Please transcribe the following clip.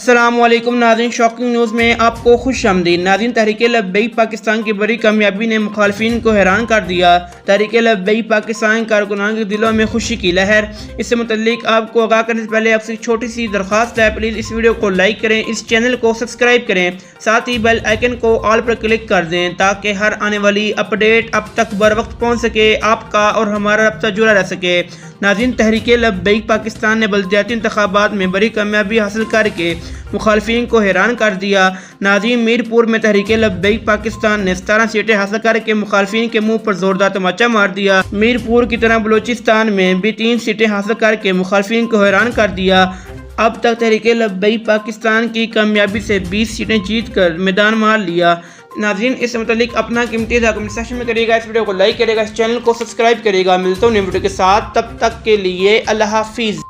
السلام علیکم ناظرین، شاکنگ نیوز میں آپ کو خوش آمدید۔ ناظرین، تحریک لبیک پاکستان کی بڑی کامیابی نے مخالفین کو حیران کر دیا۔ تحریک لبیک پاکستان کارکنان کے دلوں میں خوشی کی لہر۔ اس سے متعلق آپ کو آگاہ کرنے سے پہلے آپ سے ایک چھوٹی سی درخواست ہے، پلیز اس ویڈیو کو لائک کریں، اس چینل کو سبسکرائب کریں، ساتھ ہی بیل آئیکن کو آل پر کلک کر دیں تاکہ ہر آنے والی اپڈیٹ اب تک بر وقت پہنچ سکے، آپ کا اور ہمارا رابطہ جڑا رہ سکے۔ ناظرین، تحریک لبیک پاکستان نے بلدیاتی انتخابات میں بڑی کامیابی حاصل کر کے مخالفین کو حیران کر دیا۔ ناظرین، میرپور میں تحریک لبیک پاکستان نے 17 سیٹیں حاصل کر کے مخالفین کے منہ پر زوردار تماچا مار دیا۔ میرپور کی طرح بلوچستان میں بھی 3 سیٹیں حاصل کر کے مخالفین کو حیران کر دیا۔ اب تک تحریک لبیک پاکستان کی کامیابی سے 20 سیٹیں جیت کر میدان مار لیا۔ ناظرین، اس سے متعلق اپنا قیمتی راء کمنٹ سیکشن میں کرے گا، اس ویڈیو کو لائک کرے گا، اس چینل کو سبسکرائب کرے گا۔ ملتا ہوں نئی ویڈیو کے ساتھ، تب تک کے لیے اللہ حافظ۔